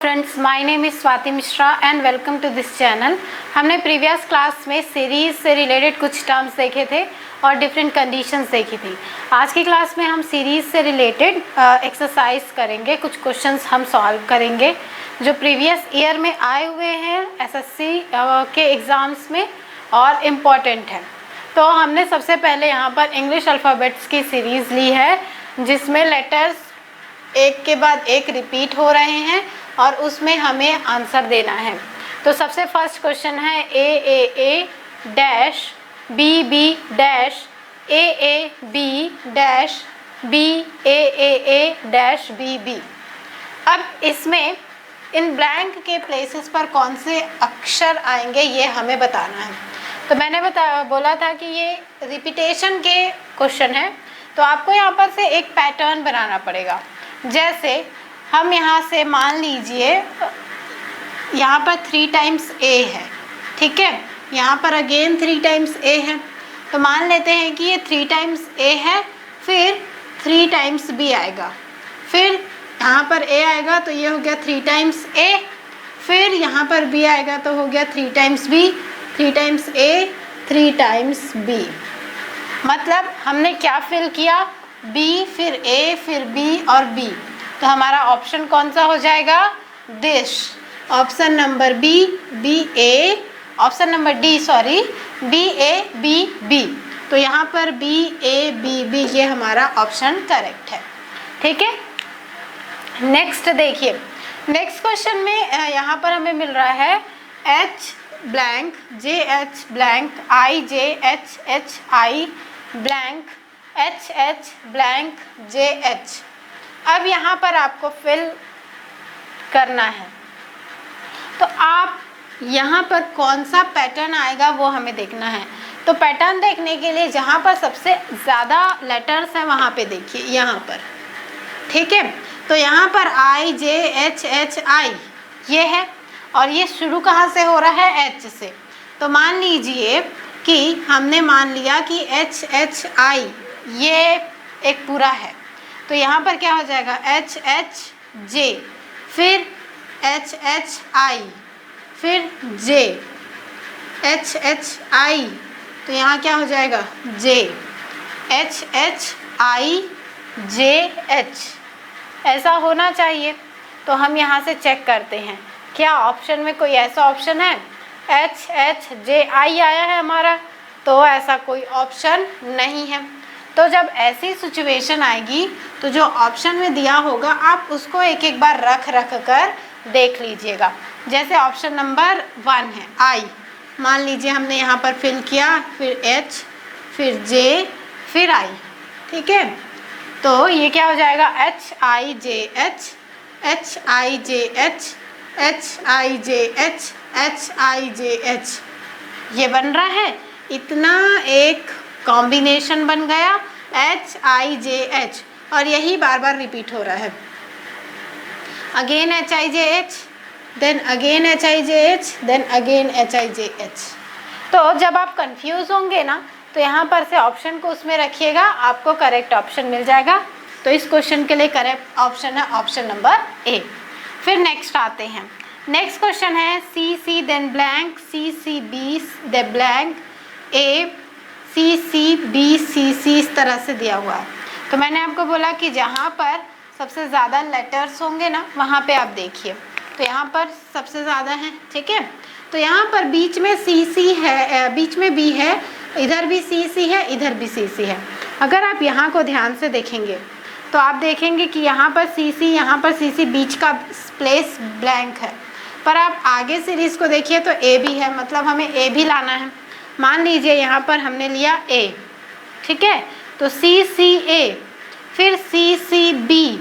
Friends, my name is Swati Mishra and welcome to this channel. हमने previous class में series से रिलेटेड कुछ टर्म्स देखे थे और डिफरेंट कंडीशंस देखी थी। आज की क्लास में हम सीरीज़ से रिलेटेड एक्सरसाइज करेंगे, कुछ क्वेश्चंस हम सॉल्व करेंगे जो प्रीवियस ईयर में आए हुए हैं एसएससी के एग्ज़ाम्स में और इम्पॉर्टेंट है। तो हमने सबसे पहले यहाँ पर इंग्लिश अल्फ़ाबेट्स की सीरीज़ ली है जिसमें लेटर्स एक के बाद एक रिपीट हो रहे हैं और उसमें हमें आंसर देना है। तो सबसे फर्स्ट क्वेश्चन है A dash B dash A B dash B A dash B. अब इसमें इन ब्लैंक के प्लेसेस पर कौन से अक्षर आएंगे ये हमें बताना है। तो मैंने बोला था कि ये रिपीटेशन के क्वेश्चन है, तो आपको यहाँ पर से एक पैटर्न बनाना पड़ेगा। जैसे हम यहाँ से मान लीजिए यहाँ पर 3 टाइम्स ए है, ठीक है, यहाँ पर अगेन 3 टाइम्स ए है। तो मान लेते हैं कि ये 3 टाइम्स ए है, फिर 3 टाइम्स बी आएगा, फिर यहाँ पर ए आएगा तो ये हो गया 3 टाइम्स ए, फिर यहाँ पर बी आएगा तो हो गया 3 टाइम्स बी, 3 टाइम्स ए 3 टाइम्स बी। मतलब हमने क्या फिल किया, बी फिर ए फिर बी और बी। तो हमारा ऑप्शन कौन सा हो जाएगा, this. Option number B A, option number D sorry, B A B B. तो यहाँ पर बी ए बी बी ये हमारा ऑप्शन करेक्ट है, ठीक है। नेक्स्ट देखिए, नेक्स्ट क्वेश्चन में यहाँ पर हमें मिल रहा है H blank J H blank I J H I blank H blank J H. अब यहाँ पर आपको फिल करना है, तो आप यहाँ पर कौन सा पैटर्न आएगा वो हमें देखना है। तो पैटर्न देखने के लिए जहाँ पर सबसे ज़्यादा लेटर्स हैं वहाँ पे देखिए, यहाँ पर, ठीक है। तो यहाँ पर आई जे एच आई ये है और ये शुरू कहाँ से हो रहा है, एच से। तो मान लीजिए कि हमने मान लिया कि एच आई ये एक पूरा है, तो यहाँ पर क्या हो जाएगा, एच जे, फिर एच आई, फिर जे एच आई, तो यहाँ क्या हो जाएगा, जे एच आई जे एच, ऐसा होना चाहिए। तो हम यहाँ से चेक करते हैं क्या ऑप्शन में कोई ऐसा ऑप्शन है, एच जे आई आया है हमारा, तो ऐसा कोई ऑप्शन नहीं है। तो जब ऐसी सिचुएशन आएगी तो जो ऑप्शन में दिया होगा आप उसको एक एक बार रख कर देख लीजिएगा। जैसे ऑप्शन नंबर 1 है आई, मान लीजिए हमने यहाँ पर फिल किया, फिर एच फिर जे फिर आई, ठीक है। तो ये क्या हो जाएगा, H I J H, H I J H, H I J H, H I J H, ये बन रहा है। इतना एक कॉम्बिनेशन बन गया एच आई जे एच, और यही बार बार रिपीट हो रहा है। Again H I J H, then again H I J H, then again H I J H. तो जब आप कंफ्यूज होंगे ना तो यहाँ पर से ऑप्शन को उसमें रखिएगा, आपको करेक्ट ऑप्शन मिल जाएगा। तो इस क्वेश्चन के लिए करेक्ट ऑप्शन है ऑप्शन नंबर ए। फिर नेक्स्ट आते हैं, नेक्स्ट क्वेश्चन है C then blank C B the blank A C B C इस तरह से दिया हुआ है। तो मैंने आपको बोला कि जहाँ पर सबसे ज़्यादा लेटर्स होंगे ना वहाँ पे आप देखिए, तो यहाँ पर सबसे ज़्यादा है, ठीक है। तो यहाँ पर बीच में सी है, बीच में बी है, इधर भी सी है, इधर भी सी है। अगर आप यहाँ को ध्यान से देखेंगे तो आप देखेंगे कि यहाँ पर सी यहाँ पर सी बीच का प्लेस ब्लैंक है। पर आप आगे सीरीज़ को देखिए तो ए भी है, मतलब हमें ए भी लाना है। मान लीजिए यहाँ पर हमने लिया ए, ठीक है, तो सी ए, फिर सी बी,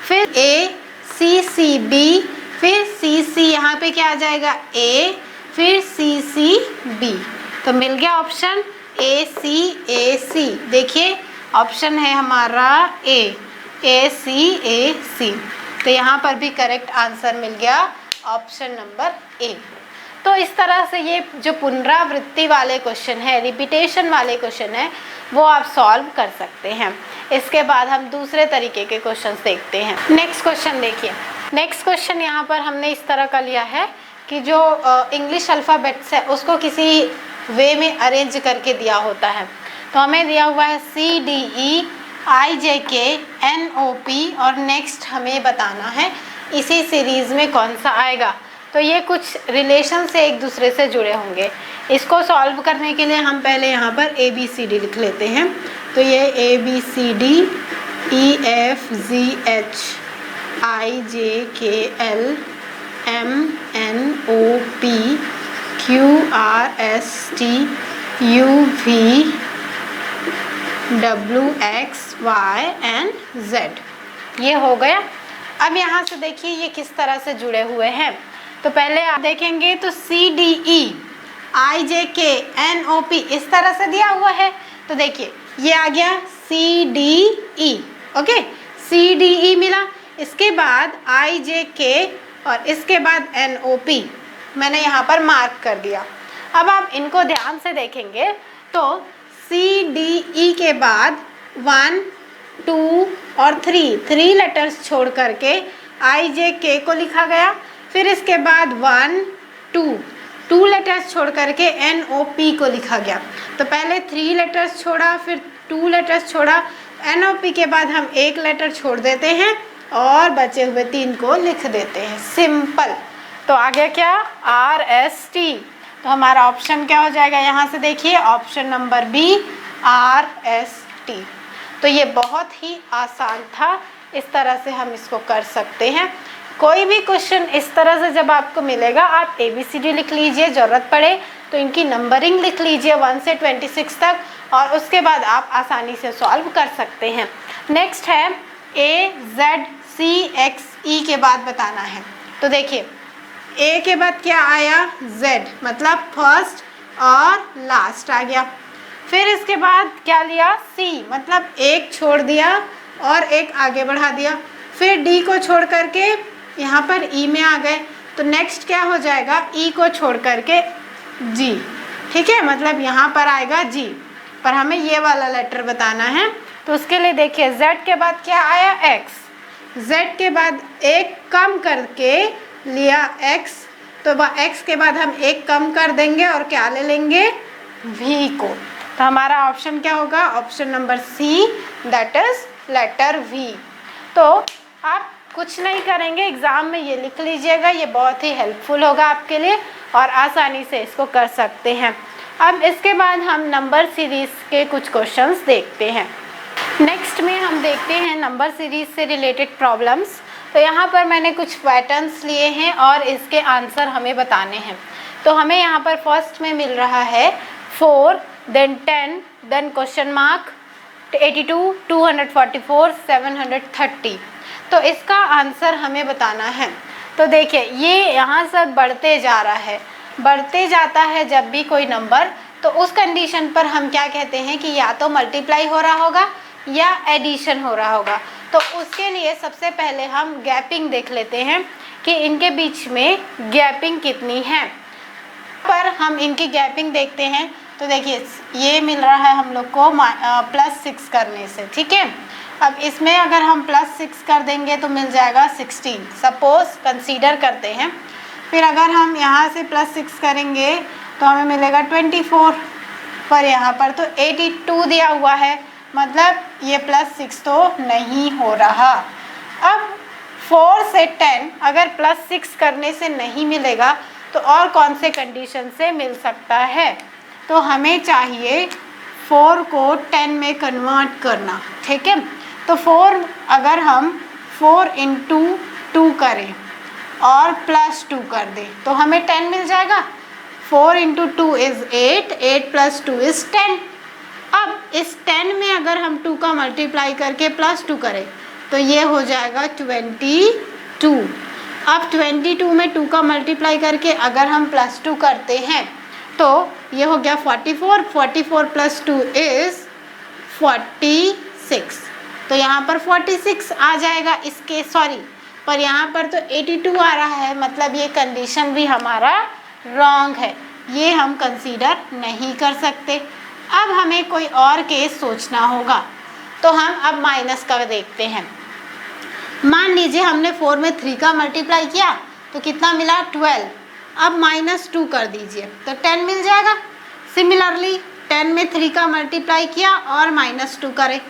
फिर ए सी बी, फिर सी यहाँ पे क्या आ जाएगा, ए, फिर सी बी। तो मिल गया ऑप्शन ए सी। देखिए ऑप्शन है हमारा ए सी। तो यहाँ पर भी करेक्ट आंसर मिल गया ऑप्शन नंबर ए। तो इस तरह से ये जो पुनरावृत्ति वाले क्वेश्चन है, रिपीटेशन वाले क्वेश्चन है, वो आप सॉल्व कर सकते हैं। इसके बाद हम दूसरे तरीके के क्वेश्चंस देखते हैं। नेक्स्ट क्वेश्चन देखिए, नेक्स्ट क्वेश्चन यहाँ पर हमने इस तरह का लिया है कि जो इंग्लिश अल्फ़ाबेट्स है उसको किसी वे में अरेंज करके दिया होता है। तो हमें दिया हुआ है CDEIJKNOP और नेक्स्ट हमें बताना है इसी सीरीज़ में कौन सा आएगा। तो ये कुछ रिलेशन से एक दूसरे से जुड़े होंगे। इसको सॉल्व करने के लिए हम पहले यहाँ पर ABCD लिख लेते हैं। तो ये ABCD EFGH IJKL MNOP QRST UVWXY and Z ये हो गया। अब यहाँ से देखिए ये किस तरह से जुड़े हुए हैं। तो पहले आप देखेंगे तो CDEIJKNOP इस तरह से दिया हुआ है। तो देखिए ये आ गया CDE, ओके, CDE मिला, इसके बाद IJK और इसके बाद NOP मैंने यहाँ पर मार्क कर दिया। अब आप इनको ध्यान से देखेंगे तो CDE के बाद 1, 2 और 3 लेटर्स छोड़ करके IJK को लिखा गया। फिर इसके बाद 1, 2 लेटर्स छोड़ करके NOP को लिखा गया। तो पहले 3 लेटर्स छोड़ा, फिर 2 लेटर्स छोड़ा, NOP के बाद हम 1 लेटर छोड़ देते हैं और बचे हुए 3 को लिख देते हैं, सिंपल। तो आ गया क्या, RST। तो हमारा ऑप्शन क्या हो जाएगा, यहाँ से देखिए ऑप्शन नंबर B RST। तो ये बहुत ही आसान था, इस तरह से हम इसको कर सकते हैं। कोई भी क्वेश्चन इस तरह से जब आपको मिलेगा आप ABCD लिख लीजिए, ज़रूरत पड़े तो इनकी नंबरिंग लिख लीजिए 1 से 26 तक और उसके बाद आप आसानी से सॉल्व कर सकते हैं। नेक्स्ट है AZCXE के बाद बताना है। तो देखिए A के बाद क्या आया, Z मतलब फर्स्ट और लास्ट आ गया। फिर इसके बाद क्या लिया, C मतलब एक छोड़ दिया और एक आगे बढ़ा दिया। फिर D को छोड़ करके यहाँ पर E में आ गए। तो नेक्स्ट क्या हो जाएगा, E को छोड़ करके G, ठीक है, मतलब यहाँ पर आएगा G, पर हमें ये वाला लेटर बताना है। तो उसके लिए देखिए Z के बाद क्या आया, X, Z के बाद एक कम करके लिया X, तो X के बाद हम एक कम कर देंगे और क्या ले लेंगे, V को। तो हमारा ऑप्शन क्या होगा, option number C, that is letter V। तो आप कुछ नहीं करेंगे, एग्ज़ाम में ये लिख लीजिएगा, ये बहुत ही हेल्पफुल होगा आपके लिए और आसानी से इसको कर सकते हैं। अब इसके बाद हम नंबर सीरीज़ के कुछ क्वेश्चंस देखते हैं। नेक्स्ट में हम देखते हैं नंबर सीरीज़ से रिलेटेड प्रॉब्लम्स। तो यहाँ पर मैंने कुछ पैटर्न्स लिए हैं और इसके आंसर हमें बताने हैं। तो हमें यहाँ पर फर्स्ट में मिल रहा है 4, देन 10, देन क्वेश्चन मार्क, 82, 244, 730। तो इसका आंसर हमें बताना है। तो देखिए ये यहाँ से बढ़ते जा रहा है, बढ़ते जाता है जब भी कोई नंबर, तो उस कंडीशन पर हम क्या कहते हैं कि या तो मल्टीप्लाई हो रहा होगा या एडिशन हो रहा होगा। तो उसके लिए सबसे पहले हम गैपिंग देख लेते हैं कि इनके बीच में गैपिंग कितनी है। पर हम इनकी गैपिंग देखते हैं तो देखिए ये मिल रहा है हम लोग को +6 करने से, ठीक है। अब इसमें अगर हम +6 कर देंगे तो मिल जाएगा 16, सपोज कंसीडर करते हैं। फिर अगर हम यहाँ से +6 करेंगे तो हमें मिलेगा 24, पर यहाँ पर तो 82 दिया हुआ है, मतलब ये +6 तो नहीं हो रहा। अब 4 से 10 अगर +6 करने से नहीं मिलेगा तो और कौन से कंडीशन से मिल सकता है। तो हमें चाहिए 4 को 10 में कन्वर्ट करना, ठीक है। तो 4 अगर हम 4 × 2 करें और +2 कर दें तो हमें 10 मिल जाएगा। 4 × 2 इज़ 8, 8 + 2 इज़ 10। अब इस 10 में अगर हम 2 का मल्टीप्लाई करके +2 करें तो ये हो जाएगा 22। अब 22 में 2 का मल्टीप्लाई करके अगर हम +2 करते हैं तो ये हो गया 44, 44 + 2 इज़ 46। तो यहाँ पर 46 आ जाएगा इसके, सॉरी, पर यहाँ पर तो 82 आ रहा है, मतलब ये कंडीशन भी हमारा रॉन्ग है, ये हम कंसीडर नहीं कर सकते। अब हमें कोई और केस सोचना होगा। तो हम अब माइनस का देखते हैं। मान लीजिए हमने 4 में 3 का मल्टीप्लाई किया तो कितना मिला 12। अब -2 कर दीजिए तो 10 मिल जाएगा। सिमिलरली 10 में 3 का मल्टीप्लाई किया और -2 करें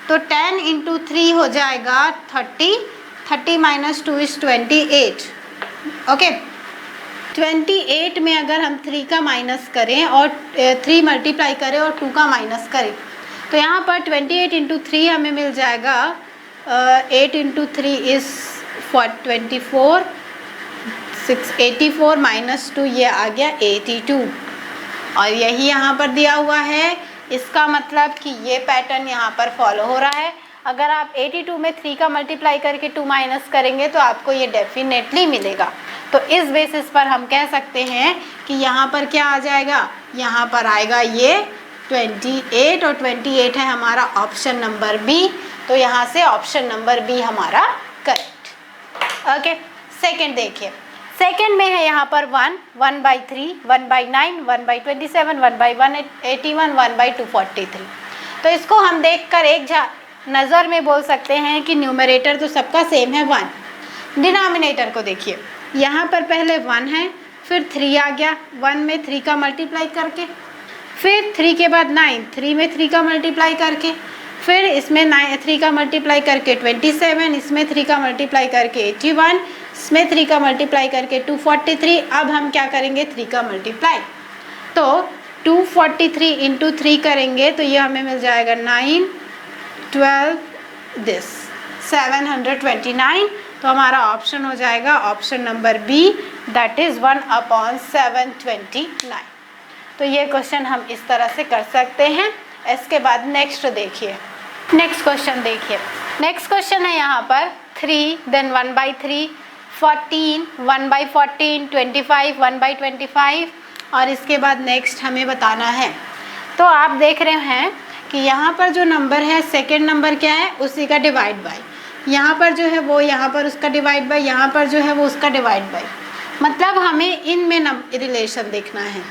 तो 10 × 3 हो जाएगा 30। 30 - 2 = 28। ओके, 28 में अगर हम 3 का माइनस करें और 3 मल्टीप्लाई करें और 2 का माइनस करें तो यहाँ पर 28 × 3 हमें मिल जाएगा 8 × 3 इज़ 24। 84 - 2 ये आ गया 82 और यही यहाँ पर दिया हुआ है। इसका मतलब कि ये पैटर्न यहाँ पर फॉलो हो रहा है। अगर आप 82 में 3 का मल्टीप्लाई करके 2 माइनस करेंगे तो आपको ये डेफिनेटली मिलेगा। तो इस बेसिस पर हम कह सकते हैं कि यहाँ पर क्या आ जाएगा, यहाँ पर आएगा ये 28 और 28 है हमारा ऑप्शन नंबर बी। तो यहाँ से ऑप्शन नंबर बी हमारा करेक्ट। ओके, सेकंड देखिए। सेकंड में है यहाँ पर 1, 1/3, 1/9, 1/27, 1/181, 1/243। तो इसको हम देखकर एक नज़र में बोल सकते हैं कि न्यूमरेटर तो सबका सेम है 1। डिनोमिनेटर को देखिए, यहाँ पर पहले 1 है, फिर 3 आ गया 1 में 3 का मल्टीप्लाई करके, फिर 3 के बाद 9, 3 में 3 का मल्टीप्लाई करके, फिर इसमें 3 का मल्टीप्लाई करके 27, इसमें 3 का मल्टीप्लाई करके 81, इसमें 3 का मल्टीप्लाई करके 243। अब हम क्या करेंगे 3 का मल्टीप्लाई, तो 243 × 3 करेंगे तो ये हमें मिल जाएगा 9, 12 दिस 729। तो हमारा ऑप्शन हो जाएगा option number B, that is 1/729। तो ये क्वेश्चन हम इस तरह से कर सकते हैं। इसके बाद नेक्स्ट देखिए, नेक्स्ट क्वेश्चन देखिए। नेक्स्ट क्वेश्चन है यहाँ पर 3, देन 1/3, 14, 1/14, 25, 1/25 और इसके बाद नेक्स्ट हमें बताना है। तो आप देख रहे हैं कि यहाँ पर जो नंबर है सेकेंड नंबर क्या है, उसी का डिवाइड बाय, यहाँ पर जो है वो यहाँ पर उसका डिवाइड बाय, यहाँ पर जो है वो उसका डिवाइड बाय, मतलब हमें इनमें रिलेशन देखना है।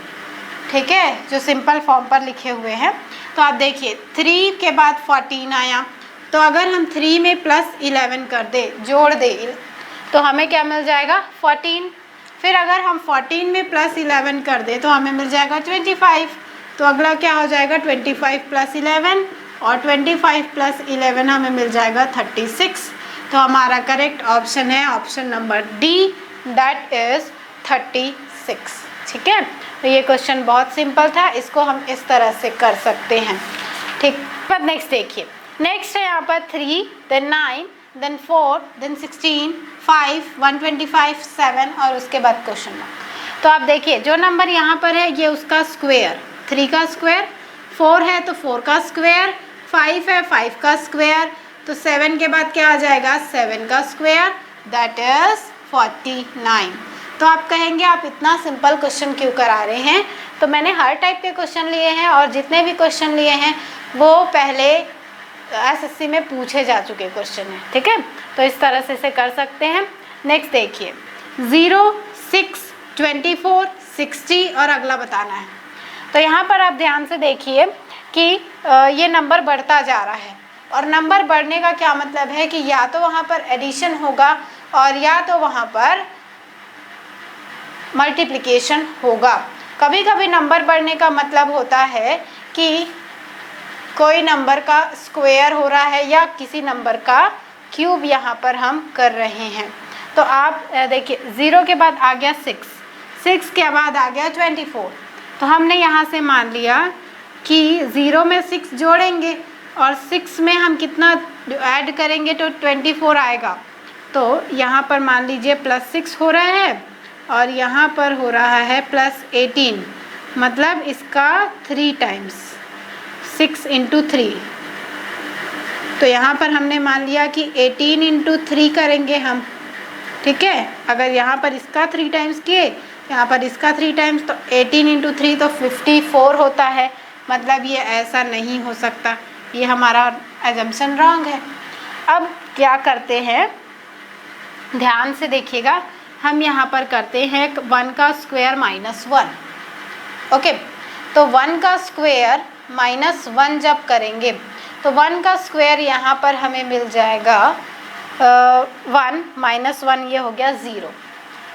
ठीक है, जो सिंपल फॉर्म पर लिखे हुए हैं। तो आप देखिए 3 के बाद 14 आया, तो अगर हम 3 में +11 कर दे, जोड़ दे, तो हमें क्या मिल जाएगा 14। फिर अगर हम 14 में +11 कर दे तो हमें मिल जाएगा 25। तो अगला क्या हो जाएगा 25 + 11 और 25 + 11 हमें मिल जाएगा 36। तो हमारा करेक्ट ऑप्शन है option number D, that is 36। ठीक है, तो ये क्वेश्चन बहुत सिंपल था, इसको हम इस तरह से कर सकते हैं। ठीक, पर नेक्स्ट देखिए। नेक्स्ट है यहाँ पर 3, देन 9, देन 4, देन 16, 5, 125, 7 और उसके बाद क्वेश्चन मार्क। तो आप देखिए जो नंबर यहाँ पर है ये उसका स्क्वायर, 3 का स्क्वायर, 4 है तो 4 का स्क्वायर, 5 है 5 का स्क्वायर, तो 7 के बाद क्या आ जाएगा 7 का स्क्वायर, दैट इज़ 49। तो आप कहेंगे आप इतना सिंपल क्वेश्चन क्यों करा रहे हैं, तो मैंने हर टाइप के क्वेश्चन लिए हैं और जितने भी क्वेश्चन लिए हैं वो पहले एसएससी में पूछे जा चुके क्वेश्चन हैं। ठीक है, तो इस तरह से इसे कर सकते हैं। नेक्स्ट देखिए 0, 6, 24, 60 और अगला बताना है। तो यहाँ पर आप ध्यान से देखिए कि ये नंबर बढ़ता जा रहा है और नंबर बढ़ने का क्या मतलब है कि या तो वहाँ पर एडिशन होगा और या तो वहाँ पर मल्टीप्लिकेशन होगा। कभी कभी नंबर बढ़ने का मतलब होता है कि कोई नंबर का स्क्वायर हो रहा है या किसी नंबर का क्यूब यहाँ पर हम कर रहे हैं। तो आप देखिए 0 के बाद आ गया 6, 6 के बाद आ गया 24। तो हमने यहाँ से मान लिया कि 0 में 6 जोड़ेंगे और 6 में हम कितना ऐड करेंगे तो 24 आएगा। तो यहाँ पर मान लीजिए +6 हो रहा है और यहाँ पर हो रहा है +18, मतलब इसका 3 टाइम्स 6 × 3। तो यहाँ पर हमने मान लिया कि 18 × 3 करेंगे हम। ठीक है, अगर यहाँ पर इसका 3 टाइम्स किए, यहाँ पर इसका 3 टाइम्स, तो 18 × 3 तो 54 होता है। मतलब ये ऐसा नहीं हो सकता, ये हमारा एजम्पशन रॉन्ग है। अब क्या करते हैं, ध्यान से देखिएगा, हम यहाँ पर करते हैं 1 का स्क्वायर -1। ओके, तो 1 का स्क्वायर -1 जब करेंगे तो 1 का स्क्वायर यहाँ पर हमें मिल जाएगा 1 माइनस 1 ये हो गया 0।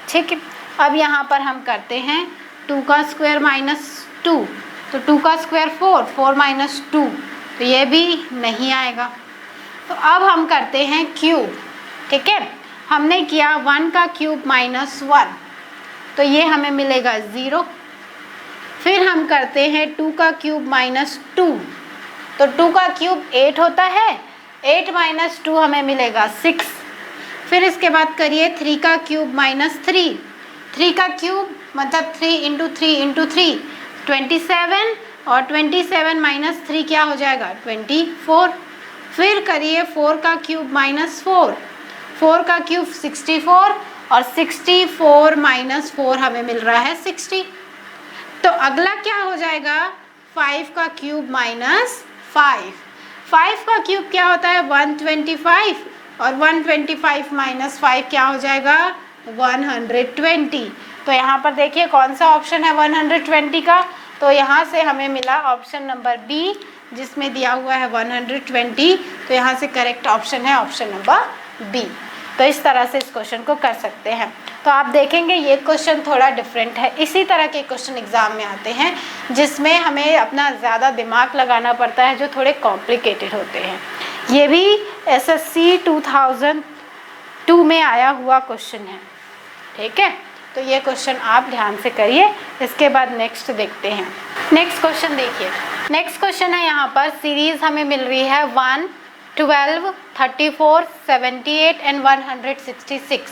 ठीक है, अब यहाँ पर हम करते हैं 2 का स्क्वायर माइनस 2, तो 2 का स्क्वायर 4, 4 माइनस 2, तो ये भी नहीं आएगा। तो अब हम करते हैं क्यूब। ठीक है, हमने किया 1 का क्यूब माइनस 1, तो ये हमें मिलेगा 0। फिर हम करते हैं 2 का क्यूब माइनस 2, तो 2 का क्यूब 8 होता है, 8 माइनस 2 हमें मिलेगा 6। फिर इसके बाद करिए 3 का क्यूब माइनस 3, 3 का क्यूब मतलब 3 इंटू 3 इंटू 3 27, और 27 माइनस 3 क्या हो जाएगा 24। फिर करिए 4 का क्यूब माइनस 4, 4 का क्यूब 64, और 64 माइनस 4 हमें मिल रहा है 60। तो अगला क्या हो जाएगा 5 का क्यूब माइनस 5, 5 का क्यूब क्या होता है 125, और 125 माइनस 5 क्या हो जाएगा 120। तो यहाँ पर देखिए कौन सा ऑप्शन है 120 का, तो यहाँ से हमें मिला ऑप्शन नंबर बी, जिसमें दिया हुआ है 120। तो यहाँ से करेक्ट ऑप्शन है ऑप्शन नंबर बी। तो इस तरह से इस क्वेश्चन को कर सकते हैं। तो आप देखेंगे ये क्वेश्चन थोड़ा डिफरेंट है। इसी तरह के क्वेश्चन एग्ज़ाम में आते हैं जिसमें हमें अपना ज़्यादा दिमाग लगाना पड़ता है, जो थोड़े कॉम्प्लिकेटेड होते हैं। ये भी एसएससी 2002 में आया हुआ क्वेश्चन है। ठीक है, तो ये क्वेश्चन आप ध्यान से करिए। इसके बाद नेक्स्ट देखते हैं। नेक्स्ट क्वेश्चन देखिए, नेक्स्ट क्वेश्चन है यहाँ पर सीरीज़ हमें मिल रही है 1, 12, 34, 78 एंड 166,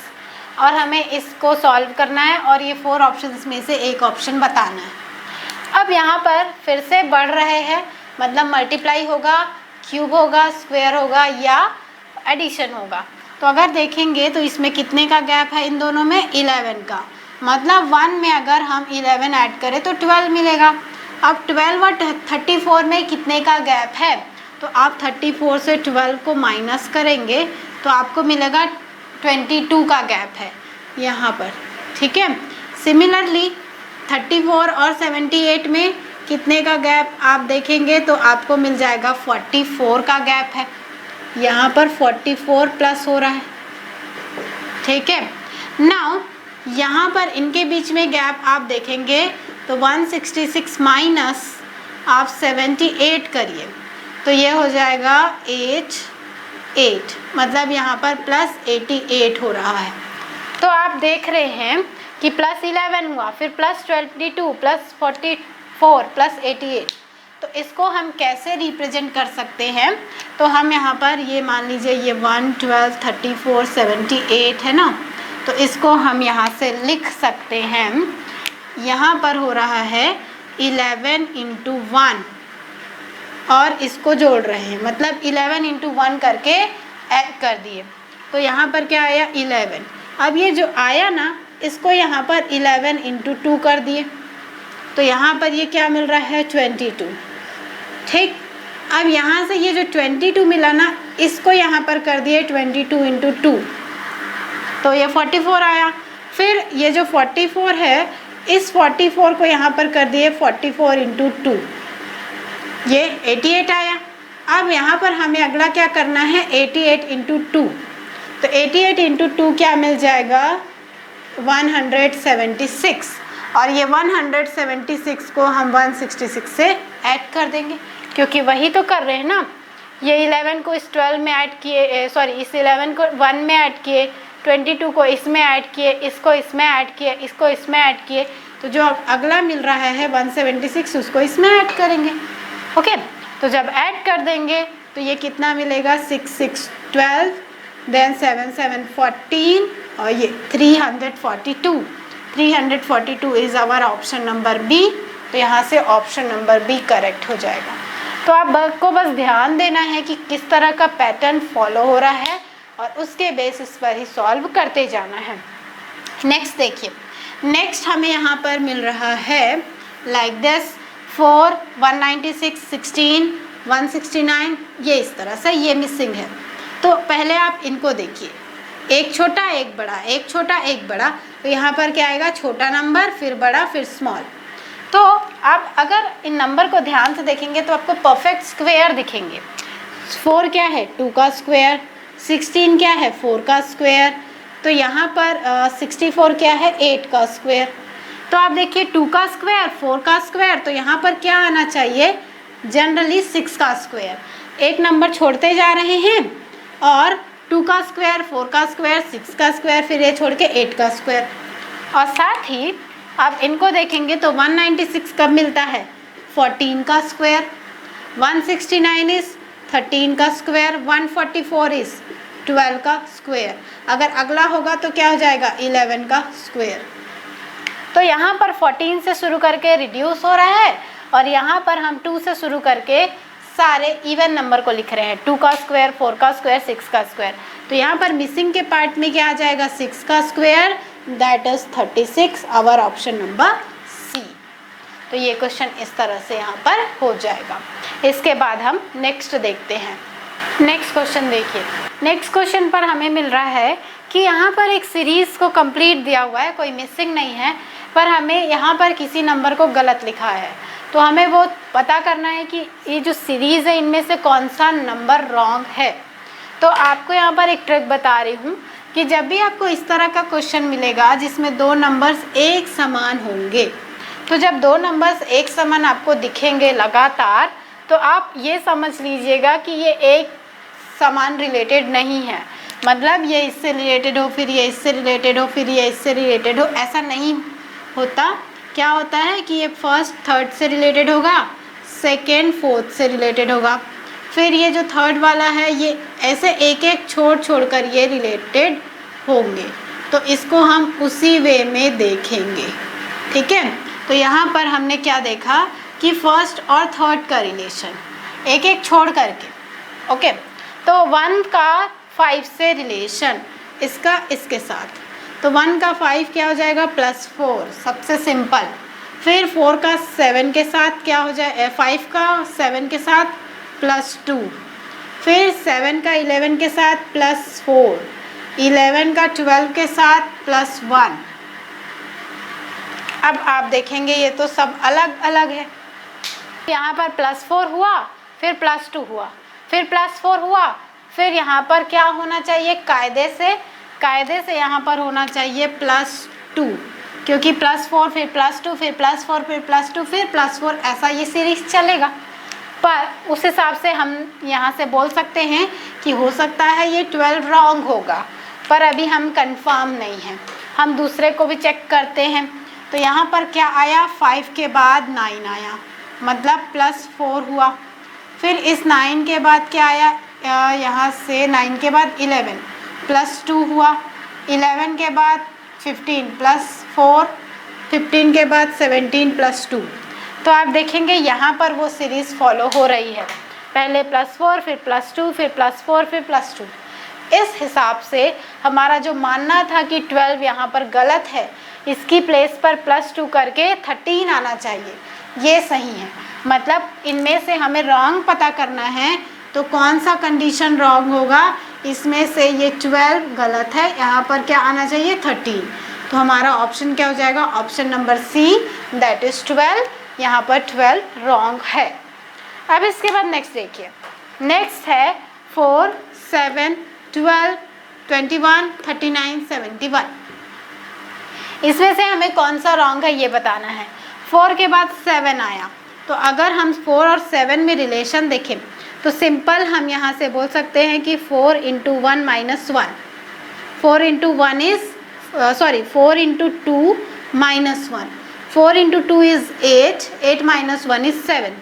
और हमें इसको सॉल्व करना है और ये 4 ऑप्शंस में से एक ऑप्शन बताना है। अब यहाँ पर फिर से बढ़ रहे हैं, मतलब मल्टीप्लाई होगा, क्यूब होगा, स्क्वायर होगा या एडिशन होगा। तो अगर देखेंगे तो इसमें कितने का गैप है इन दोनों में 11 का, मतलब 1 में अगर हम 11 ऐड करें तो 12 मिलेगा। अब 12 और 34 में कितने का गैप है, तो आप 34 से 12 को माइनस करेंगे तो आपको मिलेगा 22 का गैप है यहाँ पर। ठीक है, सिमिलरली 34 और 78 में कितने का गैप आप देखेंगे तो आपको मिल जाएगा 44 का गैप है। यहाँ पर 44 प्लस हो रहा है। ठीक है, नाउ यहाँ पर इनके बीच में गैप आप देखेंगे तो 166 माइनस आप 78 करिए तो ये हो जाएगा 8, मतलब यहाँ पर प्लस 88 हो रहा है। तो आप देख रहे हैं कि प्लस 11 हुआ, फिर प्लस 22, प्लस 44, प्लस 88। तो इसको हम कैसे रिप्रेजेंट कर सकते हैं, तो हम यहाँ पर ये मान लीजिए ये 1, 12, 34, 78 है ना, तो इसको हम यहाँ से लिख सकते हैं। यहाँ पर हो रहा है 11 इंटू 1 और इसको जोड़ रहे हैं, मतलब 11 इंटू 1 करके ऐड कर दिए, तो यहाँ पर क्या आया 11। अब ये जो आया ना, इसको यहाँ पर 11 इंटू 2 कर दिए, तो यहाँ पर ये क्या मिल रहा है 22। ठीक, अब यहाँ से ये जो 22 मिला ना, इसको यहाँ पर कर दिए 22 इंटू 2, तो ये 44 आया। फिर ये जो 44 है, इस 44 को यहाँ पर कर दिए 44 इंटू 2, ये 88 आया। अब यहाँ पर हमें अगला क्या करना है 88 इंटू 2, तो 88 इंटू 2 क्या मिल जाएगा 176, और ये 176 को हम 166 से ऐड कर देंगे, क्योंकि वही तो कर रहे हैं ना। ये 11 को इस 12 में ऐड किए, सॉरी इस 11 को 1 में ऐड किए, 22 को इसमें ऐड किए, इसको इसमें ऐड किए, इसको इसमें ऐड किए, तो जो अगला मिल रहा है 176 उसको इसमें ऐड करेंगे। ओके, तो जब ऐड कर देंगे तो ये कितना मिलेगा 6, 6, 12, देन 7, 7, 14, और ये 342। 342 is our option number B. तो यहाँ से ऑप्शन नंबर बी करेक्ट हो जाएगा। तो आपको बस ध्यान देना है कि किस तरह का पैटर्न फॉलो हो रहा है और उसके बेसिस पर ही सॉल्व करते जाना है। नेक्स्ट देखिए, नेक्स्ट हमें यहाँ पर मिल रहा है लाइक दिस 4, 196, 16, 169, ये इस तरह से ये मिसिंग है। तो पहले आप इनको देखिए, एक छोटा एक बड़ा, एक छोटा एक बड़ा, तो यहाँ पर क्या आएगा छोटा नंबर, फिर बड़ा, फिर स्मॉल। तो आप अगर इन नंबर को ध्यान से देखेंगे तो आपको परफेक्ट स्क्वायर दिखेंगे। 4 क्या है 2 का स्क्वायर, 16 क्या है 4 का स्क्वायर, तो यहाँ पर 64 क्या है 8 का स्क्वायर। तो आप देखिए 2 का स्क्वायर 4 का स्क्वायर, तो यहाँ पर क्या आना चाहिए जनरली 6 का स्क्वायर। एक नंबर छोड़ते जा रहे हैं और 2 का स्क्वायर 4 का स्क्वायर 6 का स्क्वायर, फिर ये छोड़ के 8 का स्क्वायर। और साथ ही आप इनको देखेंगे तो 196 कब मिलता है 14 का स्क्वायर, 169 इज 13 का स्क्वायर, 144 इज 12 का स्क्वायर। अगर अगला होगा तो क्या हो जाएगा 11 का स्क्वायर। तो यहाँ पर 14 से शुरू करके रिड्यूस हो रहा है और यहाँ पर हम 2 से शुरू करके सारे इवन नंबर को लिख रहे हैं, 2 का स्क्वायर 4 का स्क्वायर 6 का स्क्वायर। तो यहाँ पर मिसिंग के पार्ट में क्या आ जाएगा 6 का square, that is 36, our option number C. तो ये क्वेश्चन इस तरह से यहाँ पर हो जाएगा। इसके बाद हम नेक्स्ट देखते हैं। नेक्स्ट क्वेश्चन देखिए, नेक्स्ट क्वेश्चन पर हमें मिल रहा है कि यहाँ पर एक सीरीज़ को कंप्लीट दिया हुआ है, कोई मिसिंग नहीं है, पर हमें यहाँ पर किसी नंबर को गलत लिखा है। तो हमें वो पता करना है कि ये जो सीरीज़ है इनमें से कौन सा नंबर रॉन्ग है। तो आपको यहाँ पर एक ट्रिक बता रही हूँ कि जब भी आपको इस तरह का क्वेश्चन मिलेगा जिसमें दो नंबर्स एक समान होंगे, तो जब दो नंबर्स एक समान आपको दिखेंगे लगातार, तो आप ये समझ लीजिएगा कि ये एक समान रिलेटेड नहीं है। मतलब ये इससे रिलेटेड हो, फिर ये इससे रिलेटेड हो, फिर ये इससे रिलेटेड हो, ऐसा नहीं होता। क्या होता है कि ये फर्स्ट थर्ड से रिलेटेड होगा, सेकेंड फोर्थ से रिलेटेड होगा, फिर ये जो थर्ड वाला है ये ऐसे एक एक छोड़ कर ये रिलेटेड होंगे। तो इसको हम उसी वे में देखेंगे, ठीक है। तो यहाँ पर हमने क्या देखा कि फर्स्ट और थर्ड का रिलेशन एक एक छोड़ करके, ओके। तो 1 का 5 से रिलेशन, इसका इसके साथ, तो 1 का 5 क्या हो जाएगा +4, सबसे सिंपल। फिर 4 का 7 के साथ क्या हो जाए, 5 का 7 के साथ +2, फिर 7 का 11 के साथ +4, 11 का 12 के साथ +1। अब आप देखेंगे ये तो सब अलग अलग है। यहाँ पर +4 हुआ, फिर +2 हुआ, फिर +4 हुआ, फिर यहाँ पर क्या होना चाहिए कायदे से यहाँ पर होना चाहिए +2, क्योंकि +4 फिर +2 फिर +4 फिर +2 फिर +4, ऐसा ये सीरीज चलेगा। पर उस हिसाब से हम यहाँ से बोल सकते हैं कि हो सकता है ये 12 रॉन्ग होगा, पर अभी हम कंफर्म नहीं हैं, हम दूसरे को भी चेक करते हैं। तो यहाँ पर क्या आया 5 के बाद 9 आया, मतलब +4 हुआ। फिर इस 9 के बाद क्या आया, यहाँ से 9 के बाद 11 +2 हुआ, 11 के बाद 15 +4, 15 के बाद 17 +2। तो आप देखेंगे यहाँ पर वो सीरीज़ फॉलो हो रही है, पहले +4 फिर +2 फिर +4 फिर +2। इस हिसाब से हमारा जो मानना था कि 12 यहाँ पर गलत है, इसकी प्लेस पर +2 करके 13 आना चाहिए, ये सही है। मतलब इनमें से हमें रॉन्ग पता करना है, तो कौन सा कंडीशन रॉन्ग होगा, इसमें से ये 12 गलत है, यहाँ पर क्या आना चाहिए 13। तो हमारा ऑप्शन क्या हो जाएगा, option number C, that is 12। यहाँ पर 12 रॉन्ग है। अब इसके बाद नेक्स्ट देखिए, नेक्स्ट है 4, 7, 12, 21, 39, 71। इसमें से हमें कौन सा रॉन्ग है ये बताना है। 4 के बाद 7 आया, तो अगर हम 4 और 7 में रिलेशन देखें तो सिंपल हम यहाँ से बोल सकते हैं कि 4 × 1 - 1, 4 × 1 इज़ 4 × 2 - 1, 4 × 2 इज़ 8, 8 - 1 इज़ 7।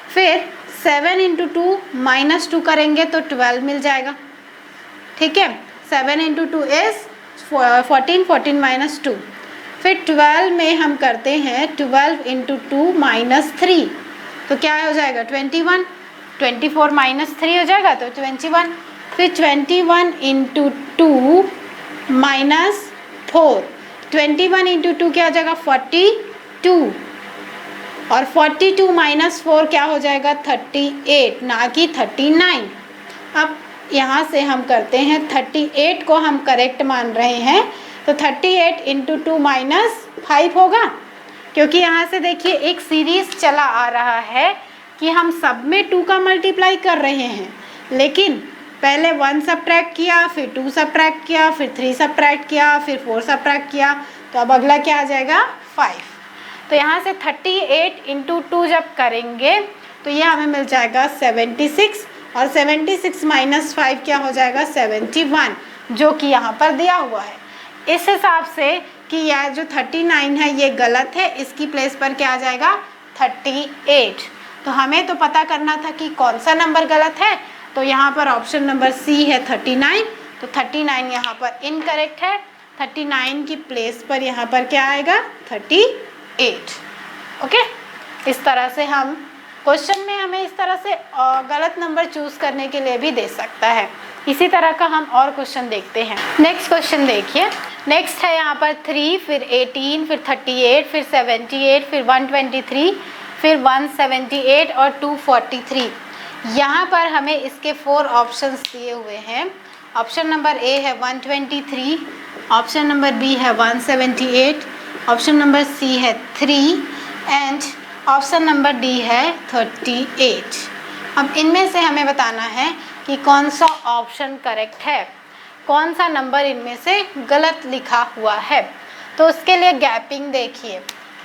फिर 7 × 2 -2 करेंगे तो 12 मिल जाएगा, ठीक है। 7 × 2 इज़ 14, 14 - 2। फिर 12 में हम करते हैं 12 × 2 - 3, तो क्या हो जाएगा 21, 24 - 3 हो जाएगा तो 21। फिर 21 × 2 - 4, 21 × 2 क्या हो जाएगा 42, और 42 - 4 क्या हो जाएगा 38, ना कि 39। अब यहाँ से हम करते हैं 38 को हम करेक्ट मान रहे हैं, तो 38 × 2 - 5 होगा, क्योंकि यहाँ से देखिए एक सीरीज़ चला आ रहा है कि हम सब में 2 का मल्टीप्लाई कर रहे हैं, लेकिन पहले 1 सब्ट्रैक्ट किया, फिर 2 सब्ट्रैक्ट किया, फिर 3 सब्ट्रैक्ट किया, फिर 4 सब्ट्रैक्ट किया, तो अब अगला क्या आ जाएगा 5। तो यहाँ से 38 इंटू 2 जब करेंगे तो ये हमें मिल जाएगा 76, और 76 माइनस 5 क्या हो जाएगा 71, जो कि यहाँ पर दिया हुआ है। इस हिसाब से कि यह जो 39 है ये गलत है, इसकी प्लेस पर क्या आ जाएगा 38। तो हमें तो पता करना था कि कौन सा नंबर गलत है, तो यहाँ पर ऑप्शन नंबर सी है 39। तो 39 यहाँ पर इनकरेक्ट है, 39 की प्लेस पर यहाँ पर क्या आएगा 38। ओके, इस तरह से हम क्वेश्चन में हमें इस तरह से गलत नंबर चूज करने के लिए भी दे सकता है। इसी तरह का हम और क्वेश्चन देखते हैं। नेक्स्ट क्वेश्चन देखिए। नेक्स्ट है यहाँ पर 3, फिर 18, फिर 38, फिर 78, फिर 123, फिर 178 और 243। यहाँ पर हमें इसके 4 ऑप्शंस दिए हुए हैं। ऑप्शन नंबर ए है 123, ऑप्शन नंबर बी है 178, ऑप्शन नंबर सी है 3 एंड ऑप्शन नंबर डी है 38। अब इनमें से हमें बताना है कि कौन सा ऑप्शन करेक्ट है, कौन सा नंबर इनमें से गलत लिखा हुआ है। तो उसके लिए गैपिंग देखिए,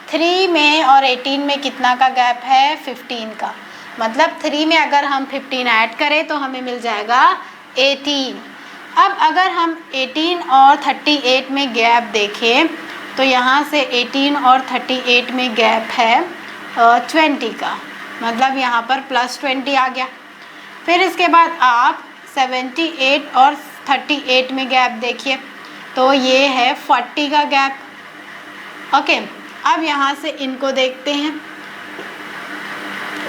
3 में और 18 में कितना का गैप है 15 का, मतलब 3 में अगर हम 15 ऐड करें तो हमें मिल जाएगा 18। अब अगर हम 18 और 38 में गैप देखें तो यहाँ से 18 और 38 में गैप है 20 का, मतलब यहाँ पर +20 आ गया। फिर इसके बाद आप 78 और 38 में गैप देखिए तो ये है 40 का गैप। ओके, अब यहाँ से इनको देखते हैं,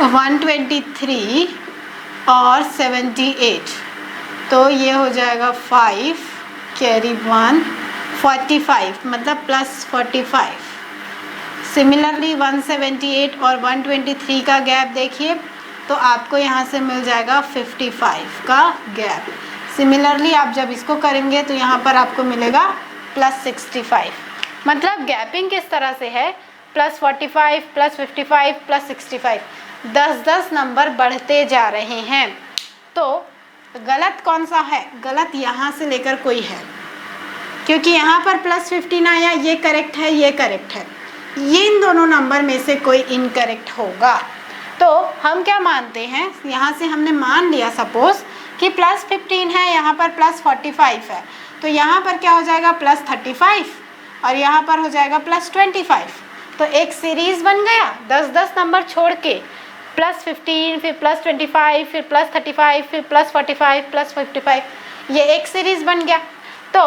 123 और 78, तो ये हो जाएगा 5 कैरी 1 45, मतलब +45। सिमिलरली 178 और 123 का गैप देखिए तो आपको यहाँ से मिल जाएगा 55 का गैप। सिमिलरली आप जब इसको करेंगे तो यहाँ पर आपको मिलेगा +65। मतलब गैपिंग किस तरह से है, +45, +55, +65, 10-10 नंबर बढ़ते जा रहे हैं। तो गलत कौन सा है, गलत यहाँ से लेकर कोई है, क्योंकि यहाँ पर +15 आया, ये करेक्ट है, ये करेक्ट है, ये इन दोनों नंबर में से कोई इनकरेक्ट होगा। तो हम क्या मानते हैं, यहाँ से हमने मान लिया सपोज कि +15 है, यहाँ पर +45 है, तो यहाँ पर क्या हो जाएगा +35 और यहाँ पर हो जाएगा +25। तो एक सीरीज़ बन गया 10-10 नंबर छोड़ के, +15 फिर +25 फिर +35 फिर +45 +55, ये एक सीरीज़ बन गया। तो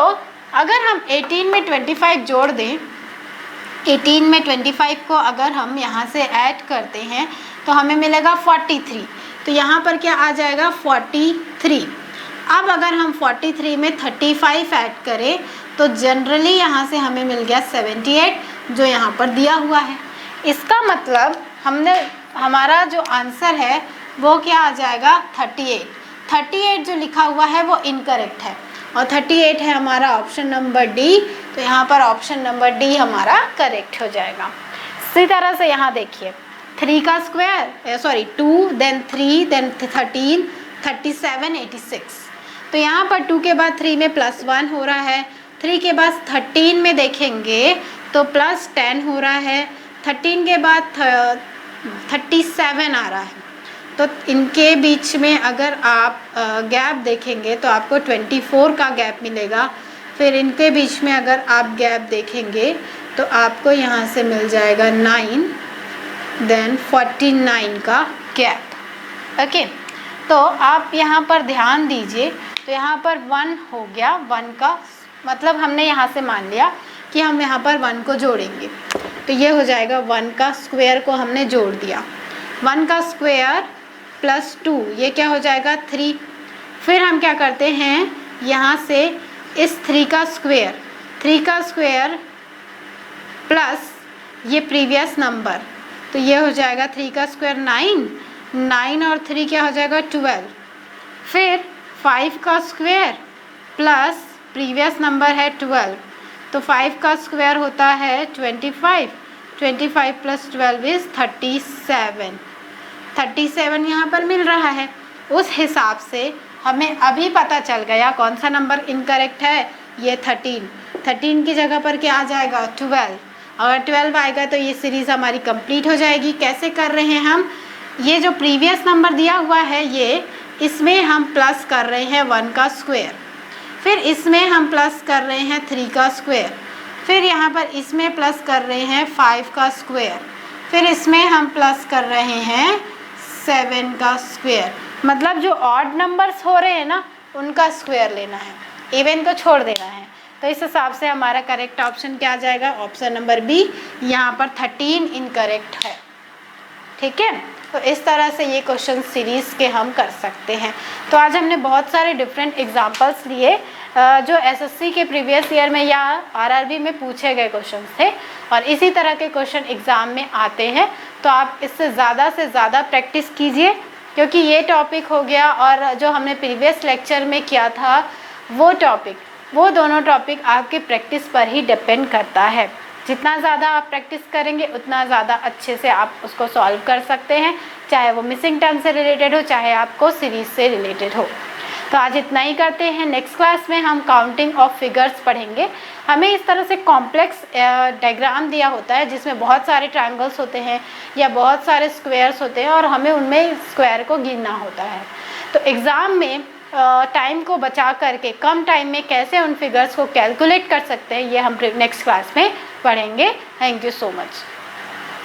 अगर हम 18 में 25 जोड़ दें, 18 में 25 को अगर हम यहाँ से ऐड करते हैं तो हमें मिलेगा 43। तो यहाँ पर क्या आ जाएगा 43। अब अगर हम 43 में 35 ऐड करें तो जनरली यहाँ से हमें मिल गया 78, जो यहाँ पर दिया हुआ है। इसका मतलब हमारा जो आंसर है वो क्या आ जाएगा 38। 38 जो लिखा हुआ है वो इनकरेक्ट है और 38 है हमारा ऑप्शन नंबर डी। तो यहाँ पर ऑप्शन नंबर डी हमारा करेक्ट हो जाएगा। इसी तरह से यहाँ देखिए 3 का स्क्वायर 2 देन 3 देन 13 37 86। तो यहाँ पर 2 के बाद 3 में +1 हो रहा है, 3 के बाद 13 में देखेंगे तो +10 हो रहा है, 13 के बाद 37 आ रहा है। तो इनके बीच में अगर आप गैप देखेंगे तो आपको 24 का गैप मिलेगा। फिर इनके बीच में अगर आप गैप देखेंगे तो आपको यहाँ से मिल जाएगा 9 देन 49 का गैप। ओके, तो आप यहाँ पर ध्यान दीजिए, तो यहाँ पर 1 हो गया, 1 का मतलब हमने यहाँ से मान लिया कि हम यहाँ पर 1 को जोड़ेंगे, तो ये हो जाएगा 1 का स्क्वायर को हमने जोड़ दिया, 1 का स्क्वायर +2, ये क्या हो जाएगा 3। फिर हम क्या करते हैं, यहाँ से इस 3 का स्क्वायर प्लस ये प्रीवियस नंबर, तो ये हो जाएगा 3 का स्क्वायर 9 और 3 क्या हो जाएगा 12। फिर 5 का स्क्वायर प्लस प्रीवियस नंबर है 12, तो 5 का स्क्वायर होता है 25 + 12 इज़ 37 यहाँ पर मिल रहा है। उस हिसाब से हमें अभी पता चल गया कौन सा नंबर इनकरेक्ट है, ये 13 की जगह पर क्या आ जाएगा 12। अगर 12 आएगा तो ये सीरीज़ हमारी कंप्लीट हो जाएगी। कैसे कर रहे हैं हम, ये जो प्रीवियस नंबर दिया हुआ है ये, इसमें हम प्लस कर रहे हैं 1 का स्क्वायर, फिर इसमें हम प्लस कर रहे हैं 3 का स्क्वायर, फिर यहाँ पर इसमें प्लस कर रहे हैं 5 का स्क्वायर, फिर इसमें हम प्लस कर रहे हैं 7 का स्क्वायर। मतलब जो ऑड नंबर्स हो रहे हैं ना उनका स्क्वायर लेना है, इवन को छोड़ देना है। तो इस हिसाब से हमारा करेक्ट ऑप्शन क्या आ जाएगा, ऑप्शन नंबर बी। यहाँ पर 13 इनकरेक्ट है। ठीक है, तो इस तरह से ये क्वेश्चन सीरीज़ के हम कर सकते हैं। तो आज हमने बहुत सारे डिफरेंट एग्जांपल्स लिए जो एसएससी के प्रीवियस ईयर में या आरआरबी में पूछे गए क्वेश्चन थे, और इसी तरह के क्वेश्चन एग्ज़ाम में आते हैं। तो आप इससे से ज़्यादा प्रैक्टिस कीजिए, क्योंकि ये टॉपिक हो गया और जो हमने प्रीवियस लेक्चर में किया था वो टॉपिक, वो दोनों टॉपिक आपकी प्रैक्टिस पर ही डिपेंड करता है। जितना ज़्यादा आप प्रैक्टिस करेंगे उतना ज़्यादा अच्छे से आप उसको सॉल्व कर सकते हैं, चाहे वो मिसिंग टर्म से रिलेटेड हो, चाहे आपको सीरीज़ से रिलेटेड हो। तो आज इतना ही करते हैं। नेक्स्ट क्लास में हम काउंटिंग ऑफ फिगर्स पढ़ेंगे। हमें इस तरह से कॉम्प्लेक्स डायग्राम दिया होता है जिसमें बहुत सारे ट्रायंगल्स होते हैं या बहुत सारे स्क्वायर्स होते हैं और हमें उनमें स्क्वायर को गिनना होता है। तो एग्ज़ाम में टाइम को बचा करके कम टाइम में कैसे उन फिगर्स को कैलकुलेट कर सकते हैं, ये हम नेक्स्ट क्लास में पढ़ेंगे। Thank you so much.